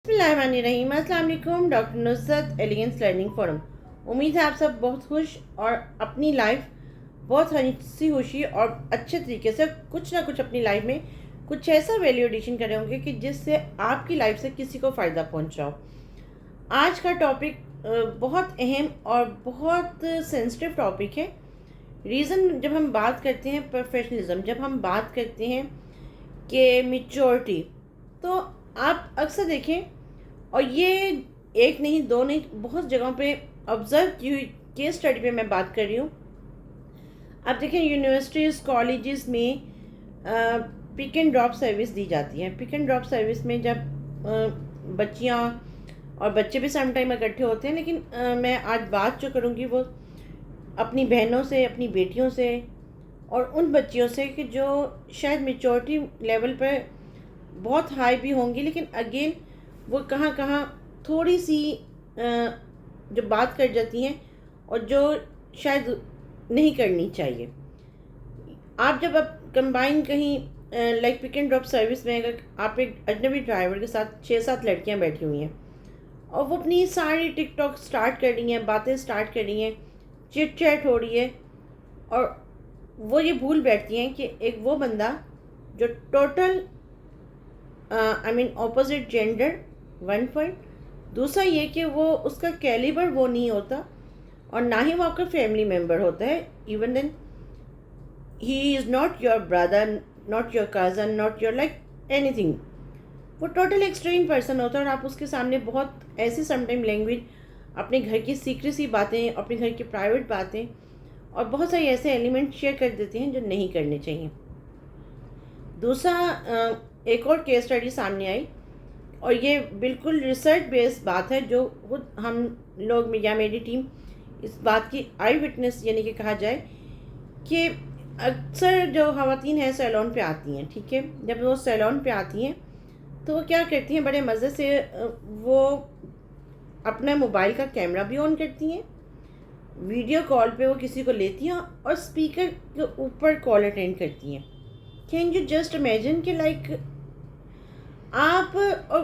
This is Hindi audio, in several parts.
बिस्मिल्लाहिर्रहमानिर्रहीम। अस्सलाम वालेकुम। Doctor Nusrat elegance learning forum. उम्मीद है आप सब बहुत खुश और अपनी लाइफ बहुत हंसी खुशी और अच्छे तरीके से कुछ ना कुछ अपनी लाइफ में कुछ ऐसा वैल्यू एडिशन करे होंगे कि जिससे आपकी लाइफ से किसी को फ़ायदा पहुंचाओ। आज का टॉपिक बहुत अहम और बहुत सेंसिटिव टॉपिक है। रीज़न, जब हम बात करते हैं प्रोफेशनलिज्म, जब हम बात करते हैं कि मिच्योरिटी, तो आप अक्सर देखें, और ये एक नहीं दो नहीं बहुत जगहों पे ऑब्जर्व की हुई केस स्टडी पे मैं बात कर रही हूँ। आप देखें यूनिवर्सिटीज़ कॉलेजेस में पिक एंड ड्रॉप सर्विस दी जाती है। पिक एंड ड्रॉप सर्विस में जब बच्चियाँ और बच्चे भी सम टाइम इकट्ठे होते हैं, लेकिन मैं आज बात जो करूँगी वो अपनी बहनों से, अपनी बेटियों से और उन बच्चियों से कि जो शायद मेच्योरिटी लेवल पर बहुत हाई भी होंगी, लेकिन अगेन वो कहाँ कहाँ थोड़ी सी जो बात कर जाती हैं और जो शायद नहीं करनी चाहिए। आप जब आप कंबाइन कहीं like pick and drop service में, अगर आप एक अजनबी ड्राइवर के साथ 6-7 लड़कियां बैठी हुई हैं और वो अपनी सारी टिकटॉक स्टार्ट कर रही हैं, बातें स्टार्ट कर रही हैं, चिट चैट हो रही है, और वो ये भूल बैठती हैं कि एक वो बंदा जो टोटल ऑपोजिट जेंडर 1 पॉइंट, दूसरा ये कि वो उसका कैलिबर वो नहीं होता और ना ही वो आपका फैमिली मेम्बर होता है। Even then he is not your brother, not your cousin, not your like anything. वो टोटल एक्सट्रीम पर्सन होता है और आप उसके सामने बहुत ऐसी समटाइम लैंग्वेज, अपने घर की सीक्रेसी बातें, अपने घर की प्राइवेट बातें और बहुत सारे ऐसे एलिमेंट शेयर कर देते हैं जो नहीं करने चाहिए। दूसरा, एक और केस स्टडी सामने आई और ये बिल्कुल रिसर्च बेस्ड बात है, जो खुद हम लोग या मेरी टीम इस बात की आई विटनेस यानी कि कहा जाए कि अक्सर जो ख़वातीन हैं सैलून पे आती हैं, ठीक है, जब वो सैलून पे आती हैं तो वो क्या करती हैं, बड़े मज़े से वो अपना मोबाइल का कैमरा भी ऑन करती हैं, वीडियो कॉल पे वो किसी को लेती हैं और स्पीकर के ऊपर कॉल अटेंड करती हैं। कैन यू जस्ट इमेजिन कि लाइक आप, और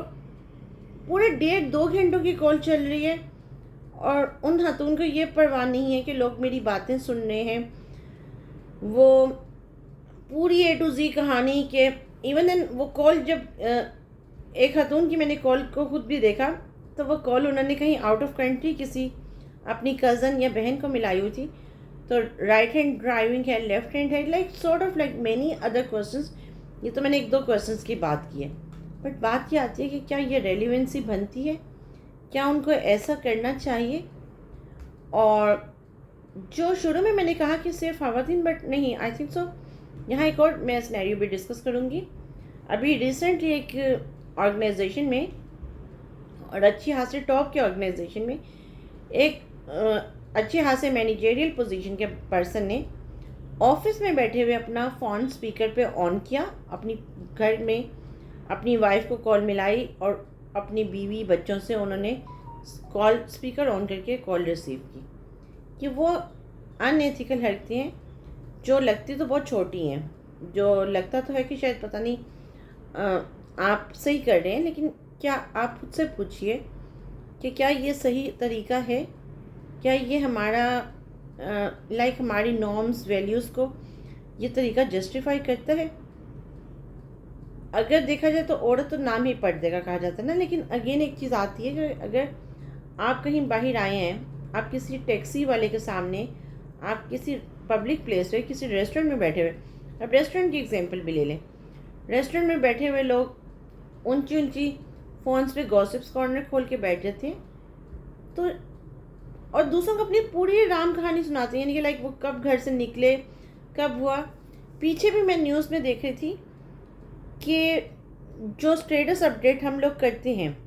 पूरे 1.5-2 घंटों की कॉल चल रही है और उन खातून को ये परवाह नहीं है कि लोग मेरी बातें सुन रहे हैं। वो पूरी A to Z कहानी के इवन देन वो कॉल, जब एक खातून की मैंने कॉल को खुद भी देखा तो वो कॉल उन्होंने कहीं आउट ऑफ कंट्री किसी अपनी कज़न या बहन को मिलाई हुई थी। तो राइट हैंड ड्राइविंग है, लेफ्ट हैंड है, like sort of like many other questions. ये तो मैंने 1-2 क्वेश्चंस की बात की है, बट बात ये आती है कि क्या ये रेलिवेंसी बनती है, क्या उनको ऐसा करना चाहिए? और जो शुरू में मैंने कहा कि सिर्फ ख़वातीन, बट नहीं, आई थिंक सो यहाँ एक और मैं सिनेरियो भी डिस्कस करूँगी। अभी रिसेंटली एक ऑर्गेनाइजेशन में, और अच्छी खासी टॉप के ऑर्गेनाइजेशन में, एक अच्छी खासे मैनेजरियल पोजीशन के पर्सन ने ऑफिस में बैठे हुए अपना फ़ोन स्पीकर पे ऑन किया, अपनी घर में अपनी वाइफ को कॉल मिलाई और अपनी बीवी बच्चों से उन्होंने कॉल स्पीकर ऑन करके कॉल रिसीव की। कि वो अनएथिकल हरकतें हैं जो लगती तो बहुत छोटी हैं, जो लगता तो है कि शायद पता नहीं आप सही कर रहे हैं, लेकिन क्या आप खुद से पूछिए कि क्या ये सही तरीका है? क्या ये हमारा लाइक हमारी नॉर्म्स वैल्यूज़ को ये तरीका जस्टिफाई करता है? अगर देखा जाए तो औरत तो नाम ही पर्दे का कहा जाता है ना, लेकिन अगेन एक चीज़ आती है कि अगर आप कहीं बाहर आए हैं, आप किसी टैक्सी वाले के सामने, आप किसी पब्लिक प्लेस पे, किसी रेस्टोरेंट में बैठे हुए, अब रेस्टोरेंट की एग्जांपल भी ले लें। रेस्टोरेंट में बैठे हुए लोग ऊंची ऊंची फ़ोन्स पे गॉसिप्स कॉर्नर खोल के बैठ जाते हैं, तो और दूसरों को अपनी पूरी राम कहानी सुनाते हैं, यानी कि लाइक वो कब घर से निकले, कब हुआ। पीछे भी मैं न्यूज़ में देख रही थी कि जो स्टेटस अपडेट हम लोग करते हैं,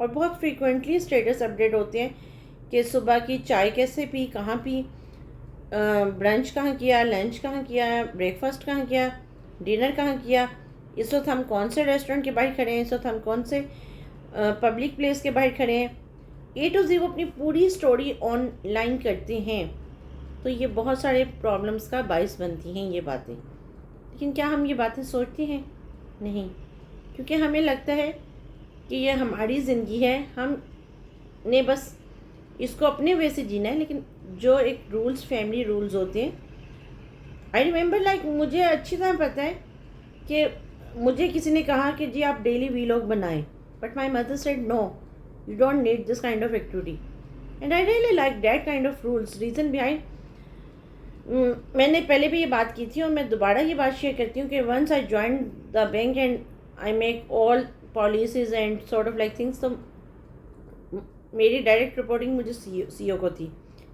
और बहुत फ्रीक्वेंटली स्टेटस अपडेट होते हैं कि सुबह की चाय कैसे पी, कहाँ पी, ब्रंच कहाँ किया, लंच कहाँ किया, ब्रेकफास्ट कहाँ किया, डिनर कहाँ किया, इस वक्त हम कौन से रेस्टोरेंट के बाहर खड़े हैं, इस वक्त हम कौन से पब्लिक प्लेस के बाहर खड़े हैं। A to Z वो अपनी पूरी स्टोरी ऑनलाइन करते हैं। तो ये बहुत सारे प्रॉब्लम्स का बाइस बनती हैं ये बातें, लेकिन क्या हम ये बातें सोचते हैं? नहीं, क्योंकि हमें लगता है कि ये हमारी ज़िंदगी है, हम ने बस इसको अपने वे से जीना है। लेकिन जो एक रूल्स, फैमिली रूल्स होते हैं, आई रिमेंबर लाइक मुझे अच्छी तरह पता है कि मुझे किसी ने कहा कि जी आप डेली वीलॉग बनाएं, but my mother said no, you don't need this kind of activity. And I really like that kind of rules. Reason behind, मैंने पहले भी ये बात की थी और मैं दोबारा ये बात शेयर करती हूँ कि once I join the bank and I make all policies and sort of like things, तो मेरी डायरेक्ट रिपोर्टिंग मुझे सीईओ को थी।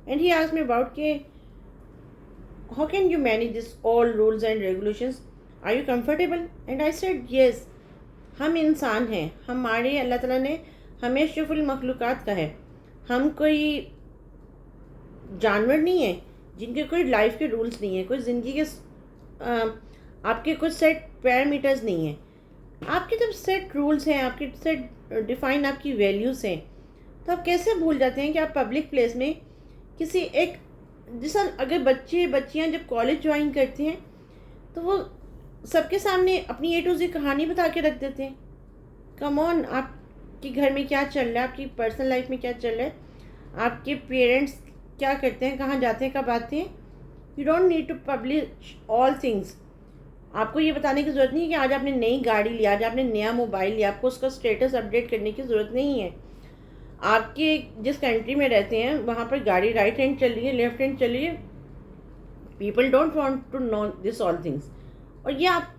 And he asked me about के how can you manage this all rules and regulations, are you comfortable? And I said yes, हम इंसान हैं, हमारे अल्लाह ताला ने हमें अशरफुल मखलूक़ात का है, हम कोई जानवर नहीं है जिनके कोई लाइफ के रूल्स नहीं है, कोई ज़िंदगी के आपके कुछ सेट पैरामीटर्स नहीं हैं। आपके जब सेट रूल्स हैं, आपके सेट डिफाइन आपकी वैल्यूज़ हैं, तो आप कैसे भूल जाते हैं कि आप पब्लिक प्लेस में किसी एक, जैसा अगर बच्चे बच्चियां जब कॉलेज ज्वाइन करते हैं तो वो सबके सामने अपनी ए टू ज़ेड कहानी बता के रख देते हैं। कम ऑन, आपके घर में क्या चल रहा है, आपकी पर्सनल लाइफ में क्या चल रहा है, आपके पेरेंट्स क्या करते हैं, कहाँ जाते हैं, कब आते हैं। You don't need to publish all things. आपको ये बताने की ज़रूरत नहीं है कि आज आपने नई गाड़ी लिया, आज आपने नया मोबाइल लिया, आपको उसका स्टेटस अपडेट करने की ज़रूरत नहीं है। आपके जिस कंट्री में रहते हैं वहाँ पर गाड़ी राइट हैंड चल रही है, लेफ्ट हैंड चल रही है, people don't want to know this all things. और ये आप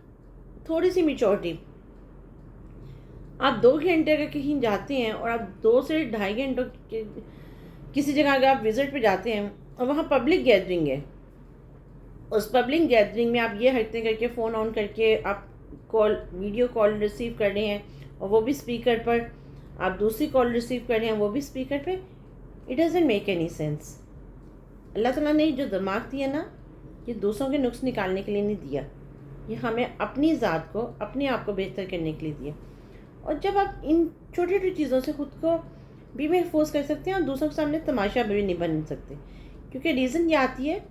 थोड़ी सी मेच्योरिटी, आप 2 घंटे अगर कहीं जाते हैं और आप 2 से ढाई घंटों किसी जगह अगर आप विज़िट पे जाते हैं और वहाँ पब्लिक गैदरिंग है, उस पब्लिक गैदरिंग में आप ये हरकतें करके फ़ोन ऑन करके आप कॉल, वीडियो कॉल रिसीव कर रहे हैं और वो भी स्पीकर पर, आप दूसरी कॉल रिसीव कर रहे हैं वो भी स्पीकर पे, it doesn't make any sense. अल्लाह ताला ने जो दिमाग दिया ना, ये दूसरों के नुक्स निकालने के लिए नहीं दिया, ये हमें अपनी ज़ात को, अपने आप को बेहतर करने के लिए दिया। और जब आप इन छोटी छोटी चीज़ों से ख़ुद को भी महफूज कर सकते हैं और दूसरों के सामने तमाशा भी नहीं बन सकते, क्योंकि रीज़न ये आती है,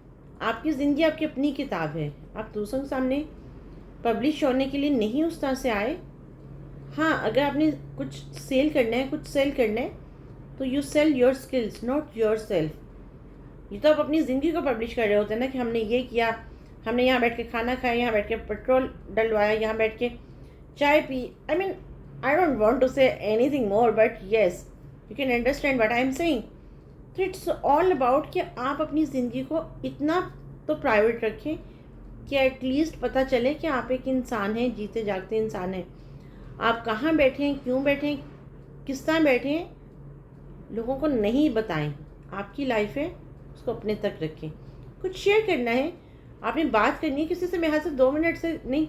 आपकी ज़िंदगी आपकी अपनी किताब है, आप दूसरों के सामने पब्लिश होने के लिए नहीं उस तरह से आए। हाँ, अगर आपने कुछ सेल करना है, कुछ सेल करना है, तो you sell your skills, not your self. ये तो आप अपनी ज़िंदगी को पब्लिश कर रहे होते हैं ना, कि हमने ये किया, हमने यहाँ बैठ के खाना खाया, यहाँ बैठ के पेट्रोल डलवाया, यहाँ बैठ के चाय पी। I mean, I don't want to say anything more, but yes, you can understand what I am saying. तो इट्स ऑल अबाउट कि आप अपनी ज़िंदगी को इतना तो प्राइवेट रखें कि एटलीस्ट पता चले कि आप एक इंसान हैं, जीते जागते इंसान हैं। आप कहाँ बैठे हैं, क्यों बैठे हैं, किस तरह बैठे हैं, लोगों को नहीं बताएं। आपकी लाइफ है, उसको अपने तक रखें। कुछ शेयर करना है, आपने बात करनी है किसी से, मेरे हाथ से 2 मिनट से नहीं,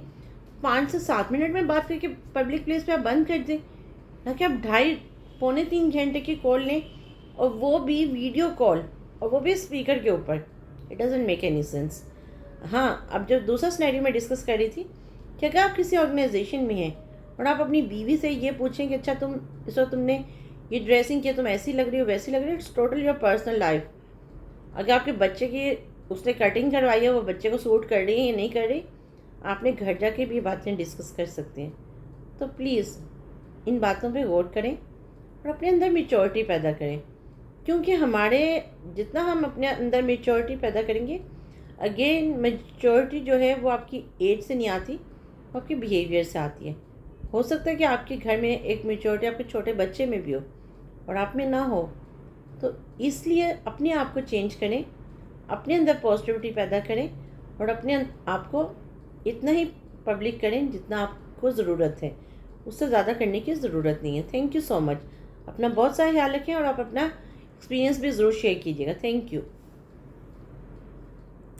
5 से 7 मिनट में बात करके पब्लिक प्लेस पे आप बंद कर दें, ना कि आप 2.5 पौने 3 घंटे की कॉल लें, और वो भी वीडियो कॉल, और वो भी स्पीकर के ऊपर। It doesn't make any sense. हाँ, अब जब दूसरा सिनेरियो में डिस्कस कर रही थी कि अगर आप किसी ऑर्गेनाइजेशन में हैं और आप अपनी बीवी से ये पूछें कि अच्छा तुम इस वक्त तुमने ये ड्रेसिंग किया, तुम ऐसी लग रही हो, वैसी लग रही हो, it's total your personal life. अगर आपके बच्चे की उसने कटिंग करवाई है, वो बच्चे को सूट कर रही है या नहीं कर रही, आपने घर जाके भी बातें डिस्कस कर सकते हैं। तो प्लीज़ इन बातों पे गौर करें और अपने अंदर मेच्योरिटी पैदा करें, क्योंकि हमारे जितना हम अपने अंदर मेच्योरिटी पैदा करेंगे, अगेन मेच्योरिटी जो है वो आपकी एज से नहीं आती, वो आपके बिहेवियर से आती है। हो सकता है कि आपके घर में एक मेच्योरिटी आपके छोटे बच्चे में भी हो और आप में ना हो, तो इसलिए अपने आप को चेंज करें, अपने अंदर पॉजिटिविटी पैदा करें और अपने आप को इतना ही पब्लिक करें जितना आपको ज़रूरत है, उससे ज़्यादा करने की ज़रूरत नहीं है। Thank you so much. अपना बहुत सारा ख्याल रखें और आप अपना एक्सपीरियंस भी ज़रूर शेयर कीजिएगा। Thank you.